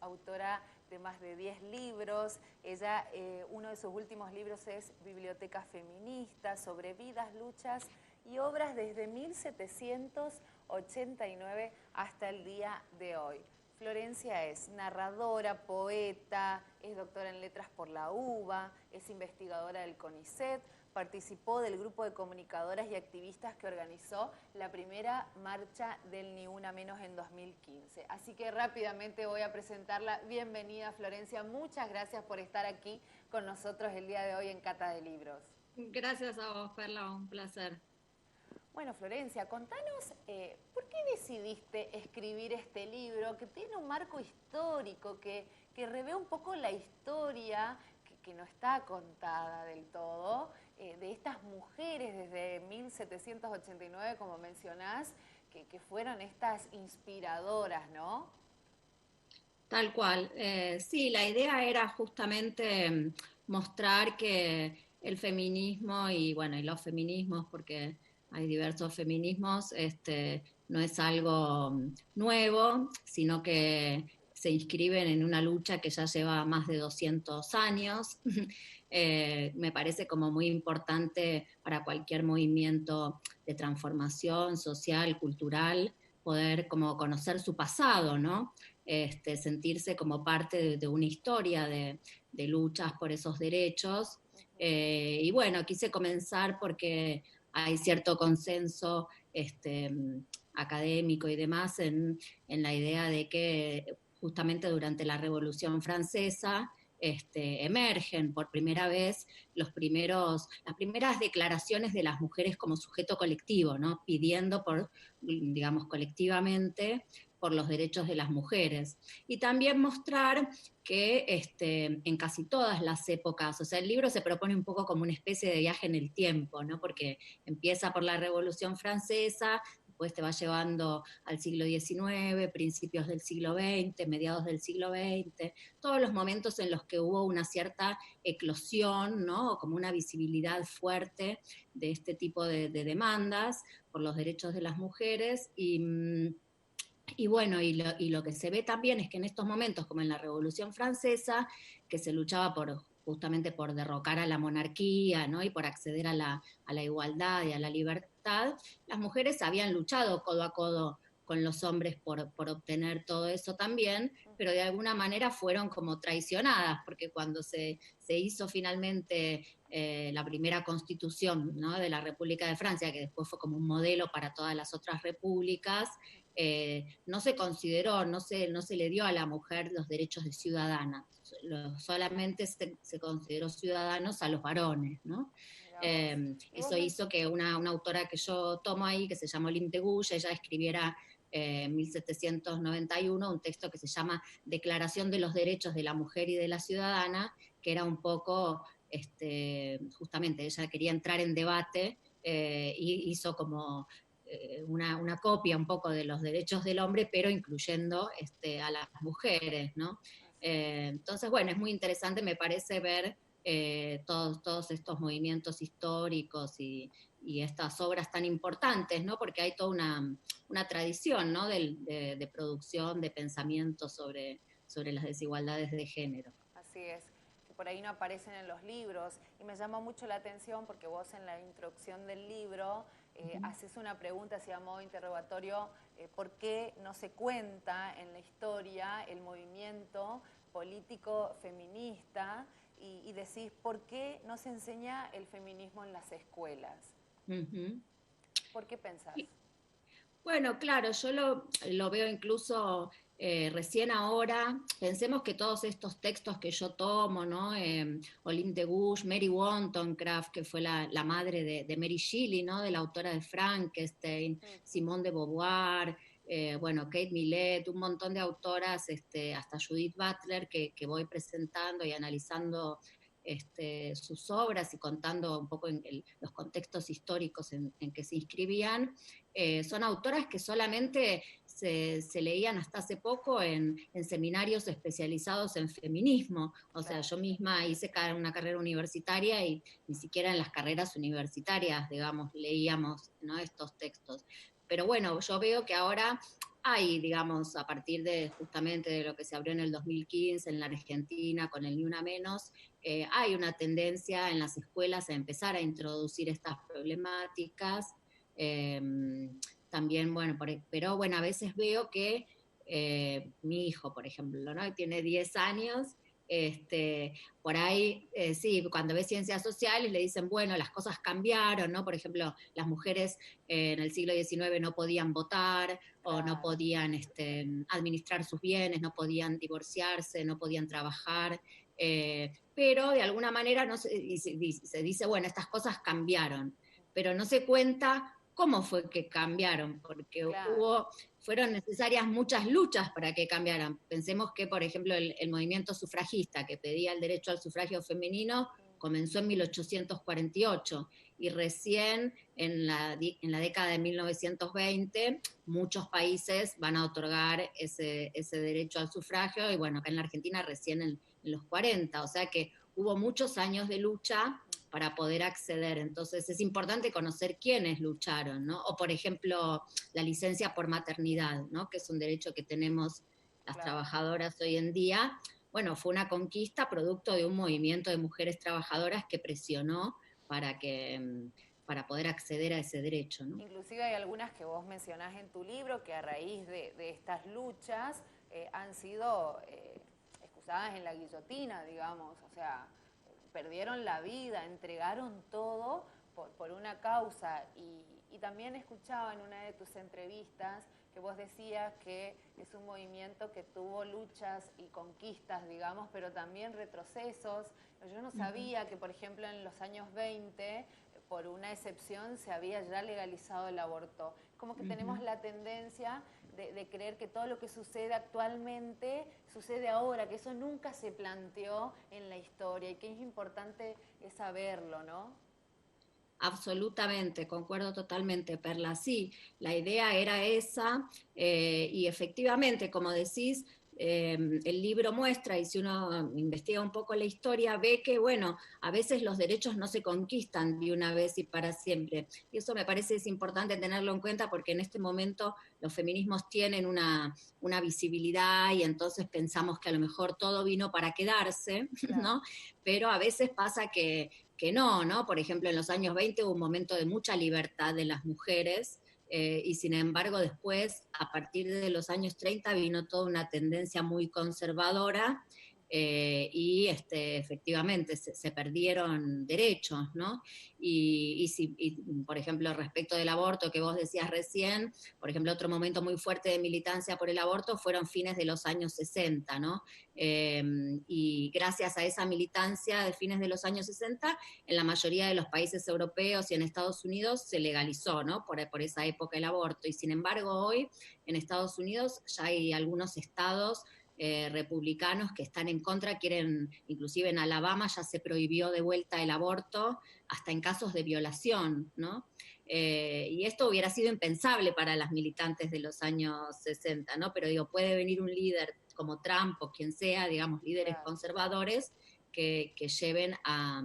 autora de más de 10 libros. Ella, uno de sus últimos libros es Biblioteca Feminista, sobre vidas, luchas y obras desde 1789 hasta el día de hoy. Florencia es narradora, poeta, es doctora en letras por la UBA, es investigadora del CONICET, participó del grupo de comunicadoras y activistas que organizó la primera marcha del Ni Una Menos en 2015. Así que rápidamente voy a presentarla. Bienvenida, Florencia. Muchas gracias por estar aquí con nosotros el día de hoy en Cata de Libros. Gracias a vos, Perla, un placer. Bueno, Florencia, contanos, ¿por qué decidiste escribir este libro que tiene un marco histórico, que revé un poco la historia, que no está contada del todo, de estas mujeres desde 1789, como mencionás, que fueron estas inspiradoras, ¿no? Tal cual. Sí, la idea era justamente mostrar que el feminismo y bueno, y los feminismos, porque hay diversos feminismos, no es algo nuevo, sino que se inscriben en una lucha que ya lleva más de 200 años. Me parece como muy importante para cualquier movimiento de transformación social, cultural, poder como conocer su pasado, ¿no? Sentirse como parte de una historia de luchas por esos derechos. Y bueno, quise comenzar porque hay cierto consenso académico y demás en la idea de que justamente durante la Revolución Francesa emergen por primera vez las primeras declaraciones de las mujeres como sujeto colectivo, ¿no? Pidiendo digamos, colectivamente por los derechos de las mujeres. Y también mostrar que en casi todas las épocas, o sea, el libro se propone un poco como una especie de viaje en el tiempo, ¿no? Porque empieza por la Revolución Francesa, después te va llevando al siglo XIX, principios del siglo XX, mediados del siglo XX, todos los momentos en los que hubo una cierta eclosión, ¿no? Como una visibilidad fuerte de este tipo de demandas por los derechos de las mujeres y bueno, y lo que se ve también es que en estos momentos, como en la Revolución Francesa, que se luchaba justamente por derrocar a la monarquía, ¿no? Y por acceder a la igualdad y a la libertad, las mujeres habían luchado codo a codo con los hombres por obtener todo eso también, pero de alguna manera fueron como traicionadas, porque cuando se hizo finalmente la primera constitución, ¿no? De la República de Francia, que después fue como un modelo para todas las otras repúblicas, no se consideró, no se le dio a la mujer los derechos de ciudadana, solamente se consideró ciudadanos a los varones, ¿no? Eso hizo que una autora que yo tomo ahí, que se llama Olympe de Gouges, ella escribiera en 1791 un texto que se llama Declaración de los Derechos de la Mujer y de la Ciudadana, que era un poco, justamente ella quería entrar en debate y hizo como una copia un poco de los derechos del hombre, pero incluyendo a las mujeres, ¿no? Entonces, bueno, es muy interesante, me parece, ver todos estos movimientos históricos y estas obras tan importantes, ¿no? Porque hay toda una tradición, ¿no? De producción, de pensamiento sobre las desigualdades de género. Así es, que por ahí no aparecen en los libros. Y me llama mucho la atención porque vos en la introducción del libro haces una pregunta, así a modo interrogatorio, ¿por qué no se cuenta en la historia el movimiento político feminista? Y decís, ¿por qué no se enseña el feminismo en las escuelas? Uh-huh. ¿Por qué pensás? Bueno, claro, yo lo veo incluso recién ahora. Pensemos que todos estos textos que yo tomo, ¿no? Olympe de Gouges, Mary Wollstonecraft, que fue la madre de Mary Shelley, ¿no? De la autora de Frankenstein, Simone de Beauvoir, bueno, Kate Millett, un montón de autoras, hasta Judith Butler, que voy presentando y analizando sus obras y contando un poco los contextos históricos en que se inscribían. Son autoras que solamente se leían hasta hace poco en seminarios especializados en feminismo. O sea, yo misma hice una carrera universitaria y ni siquiera en las carreras universitarias, digamos, leíamos, ¿no? Estos textos. pero bueno, yo veo que ahora hay, digamos, a partir de justamente de lo que se abrió en el 2015 en la Argentina con el Ni Una Menos, hay una tendencia en las escuelas a empezar a introducir estas problemáticas. Eh, También, bueno, pero bueno, a veces veo que mi hijo, por ejemplo, ¿no? Tiene 10 años, por ahí, sí, cuando ve ciencias sociales le dicen, bueno, las cosas cambiaron, ¿no? Por ejemplo, las mujeres en el siglo XIX no podían votar o no Claro. podían administrar sus bienes, no podían divorciarse, no podían trabajar, pero de alguna manera no se dice, bueno, estas cosas cambiaron, pero no se cuenta cómo fue que cambiaron, porque Claro. fueron necesarias muchas luchas para que cambiaran. Pensemos que, por ejemplo, el movimiento sufragista que pedía el derecho al sufragio femenino comenzó en 1848 y recién en la década de 1920 muchos países van a otorgar ese derecho al sufragio y bueno, acá en la Argentina recién en los 40, o sea que hubo muchos años de lucha para poder acceder. Entonces es importante conocer quiénes lucharon, ¿no? O por ejemplo, la licencia por maternidad, ¿no? Que es un derecho que tenemos las Claro. trabajadoras hoy en día. Bueno, fue una conquista producto de un movimiento de mujeres trabajadoras que presionó para poder acceder a ese derecho, ¿no? Inclusive hay algunas que vos mencionás en tu libro que a raíz de estas luchas han sido excusadas en la guillotina, digamos, o sea, perdieron la vida, entregaron todo por una causa. Y también escuchaba en una de tus entrevistas que vos decías que es un movimiento que tuvo luchas y conquistas, digamos, pero también retrocesos. Yo no sabía que, por ejemplo, en los años 20, por una excepción, se había ya legalizado el aborto. Como que tenemos la tendencia de creer que todo lo que sucede actualmente sucede ahora, que eso nunca se planteó en la historia y que es importante saberlo, ¿no? Absolutamente, concuerdo totalmente, Perla. Sí, la idea era esa y efectivamente, como decís, el libro muestra, y si uno investiga un poco la historia, ve que, bueno, a veces los derechos no se conquistan de una vez y para siempre. Y eso me parece es importante tenerlo en cuenta porque en este momento los feminismos tienen una visibilidad y entonces pensamos que a lo mejor todo vino para quedarse, Claro. ¿no? Pero a veces pasa que no, ¿no? Por ejemplo, en los años 20 hubo un momento de mucha libertad de las mujeres y sin embargo después, a partir de los años 30, vino toda una tendencia muy conservadora y efectivamente se perdieron derechos, ¿no? Y, por ejemplo, respecto del aborto que vos decías recién, por ejemplo, otro momento muy fuerte de militancia por el aborto fueron fines de los años 60, ¿no? Y gracias a esa militancia de fines de los años 60, en la mayoría de los países europeos y en Estados Unidos se legalizó, ¿no? Por esa época el aborto. Y sin embargo, hoy en Estados Unidos ya hay algunos estados republicanos que están en contra, quieren, inclusive en Alabama ya se prohibió de vuelta el aborto, hasta en casos de violación, ¿no? Y esto hubiera sido impensable para las militantes de los años 60, ¿no? Pero digo, puede venir un líder como Trump o quien sea, digamos, líderes Claro. conservadores que lleven a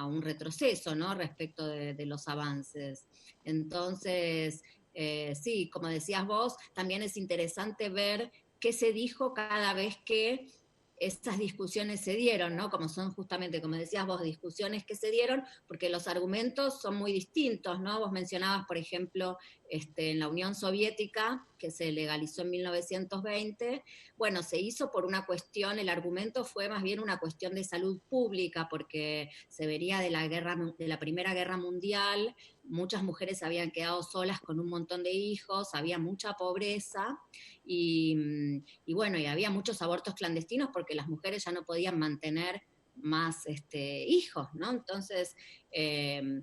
un retroceso, ¿no? Respecto de los avances. Entonces, sí, como decías vos, también es interesante ver qué se dijo cada vez que estas discusiones se dieron, ¿no? Como son justamente, como decías vos, discusiones que se dieron, porque los argumentos son muy distintos, ¿no? Vos mencionabas, por ejemplo, en la Unión Soviética, que se legalizó en 1920, bueno, se hizo por una cuestión, el argumento fue más bien una cuestión de salud pública, porque se venía de la Primera Guerra Mundial, muchas mujeres habían quedado solas con un montón de hijos, había mucha pobreza, y bueno, y había muchos abortos clandestinos porque las mujeres ya no podían mantener más hijos, ¿no? Entonces, eh,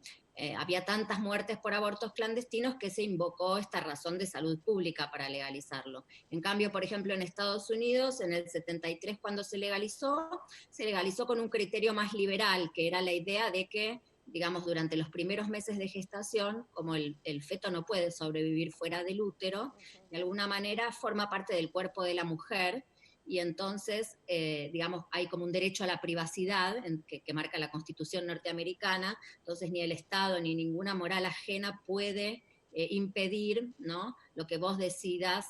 había tantas muertes por abortos clandestinos que se invocó esta razón de salud pública para legalizarlo. En cambio, por ejemplo, en Estados Unidos, en el 73, cuando se legalizó con un criterio más liberal, que era la idea de que, digamos, durante los primeros meses de gestación, como el feto no puede sobrevivir fuera del útero, de alguna manera forma parte del cuerpo de la mujer, y entonces, digamos, hay como un derecho a la privacidad que marca la Constitución norteamericana, entonces ni el Estado ni ninguna moral ajena puede impedir, ¿no?, lo que vos decidas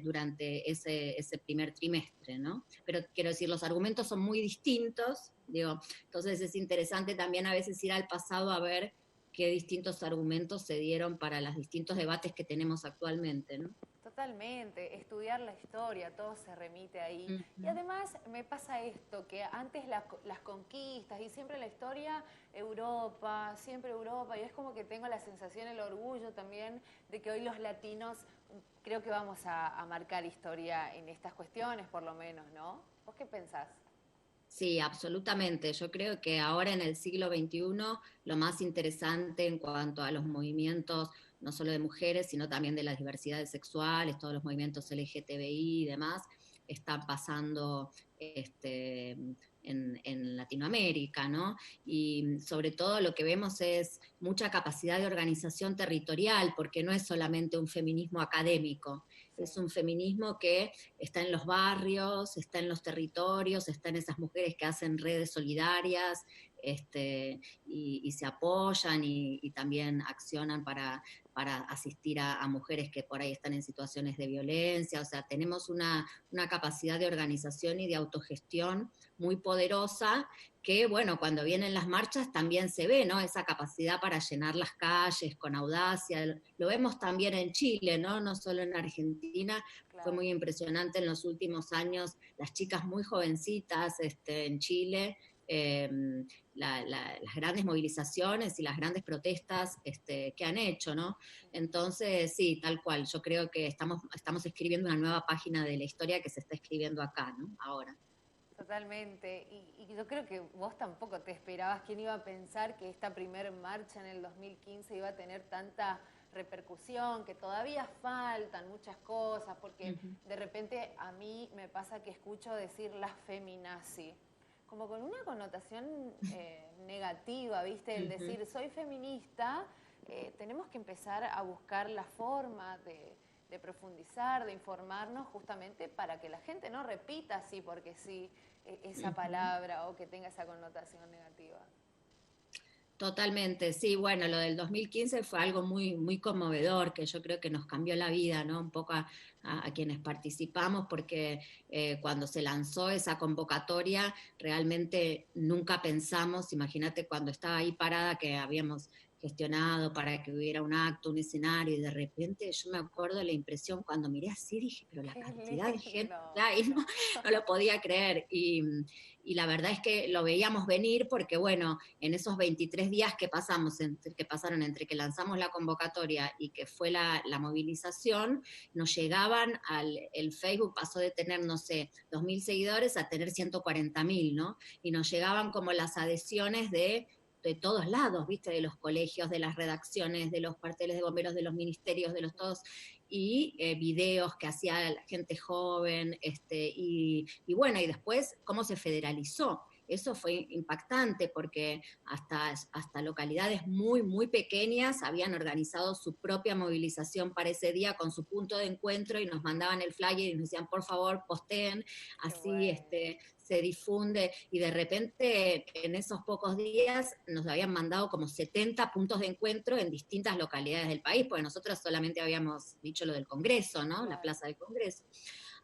durante ese primer trimestre, ¿no? Pero quiero decir, los argumentos son muy distintos, digo, entonces es interesante también a veces ir al pasado a ver qué distintos argumentos se dieron para los distintos debates que tenemos actualmente, ¿no? Totalmente, estudiar la historia, todo se remite ahí. Y Ujú. además me pasa esto, que antes las conquistas y siempre la historia, Europa, siempre Europa, y es como que tengo la sensación, el orgullo también de que hoy los latinos creo que vamos a marcar historia en estas cuestiones, por lo menos, ¿no? ¿Vos qué pensás? Sí, absolutamente. Yo creo que ahora en el siglo XXI lo más interesante en cuanto a los movimientos, no solo de mujeres, sino también de las diversidades sexuales, todos los movimientos LGTBI y demás, están pasando en Latinoamérica, ¿no? Y sobre todo lo que vemos es mucha capacidad de organización territorial, porque no es solamente un feminismo académico, Sí. es un feminismo que está en los barrios, está en los territorios, está en esas mujeres que hacen redes solidarias y se apoyan y también accionan para asistir a mujeres que por ahí están en situaciones de violencia. O sea, tenemos una capacidad de organización y de autogestión muy poderosa que, bueno, cuando vienen las marchas también se ve, ¿no? Esa capacidad para llenar las calles con audacia. Lo vemos también en Chile, ¿no? No solo en Argentina. Fue Claro. muy impresionante en los últimos años, las chicas muy jovencitas en Chile, eh, las grandes movilizaciones y las grandes protestas que han hecho, ¿no? Entonces, sí, tal cual, yo creo que estamos escribiendo una nueva página de la historia que se está escribiendo acá, ¿no? Ahora. Totalmente. Y yo creo que vos tampoco te esperabas. ¿Quién iba a pensar que esta primer marcha en el 2015 iba a tener tanta repercusión? Que todavía faltan muchas cosas, porque Ujú, de repente a mí me pasa que escucho decir la feminazi, como con una connotación negativa, ¿viste? El ujú. decir soy feminista, tenemos que empezar a buscar la forma de profundizar, de informarnos justamente para que la gente no repita así porque sí esa Ujú. palabra o que tenga esa connotación negativa. Totalmente, sí, bueno, lo del 2015 fue algo muy, muy conmovedor, que yo creo que nos cambió la vida, ¿no? Un poco a quienes participamos, porque cuando se lanzó esa convocatoria, realmente nunca pensamos, imagínate cuando estaba ahí parada que habíamos gestionado para que hubiera un acto, un escenario, y de repente yo me acuerdo la impresión cuando miré así, dije, pero la Qué cantidad de gente lindo. que hay, ¿no? No lo podía creer, y la verdad es que lo veíamos venir porque, bueno, en esos 23 días que pasaron entre que lanzamos la convocatoria y que fue la movilización, nos llegaban el Facebook pasó de tener, no sé, 2.000 seguidores a tener 140.000, ¿no? Y nos llegaban como las adhesiones de todos lados, ¿viste? De los colegios, de las redacciones, de los cuarteles de bomberos, de los ministerios, de los todos, y videos que hacía la gente joven, y bueno, y después cómo se federalizó. Eso fue impactante porque hasta localidades muy, muy pequeñas habían organizado su propia movilización para ese día con su punto de encuentro y nos mandaban el flyer y nos decían, por favor, posteen, Qué así bueno. se difunde. Y de repente, en esos pocos días, nos habían mandado como 70 puntos de encuentro en distintas localidades del país, porque nosotros solamente habíamos dicho lo del Congreso, ¿no? La Claro. Plaza del Congreso.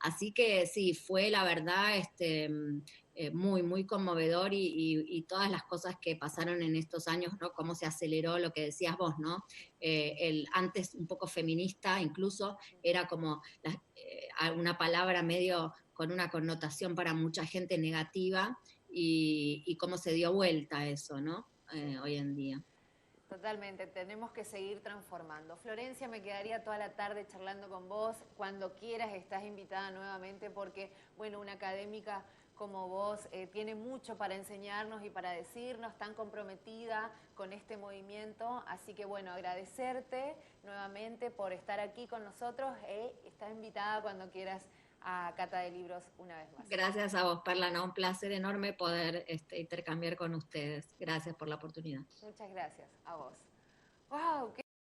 Así que sí, fue la verdad muy, muy conmovedor y todas las cosas que pasaron en estos años, ¿no? Cómo se aceleró lo que decías vos, ¿no? El antes un poco feminista incluso era como una palabra medio con una connotación para mucha gente negativa y cómo se dio vuelta eso, ¿no? Sí. Hoy en día. Totalmente, tenemos que seguir transformando. Florencia, me quedaría toda la tarde charlando con vos. Cuando quieras estás invitada nuevamente porque, bueno, una académica como vos tiene mucho para enseñarnos y para decirnos, tan comprometida con este movimiento. Así que, bueno, agradecerte nuevamente por estar aquí con nosotros. Estás invitada cuando quieras a Cata de Libros una vez más. Gracias a vos, Perla, no, un placer enorme poder intercambiar con ustedes. Gracias por la oportunidad. Muchas gracias a vos. ¡Wow!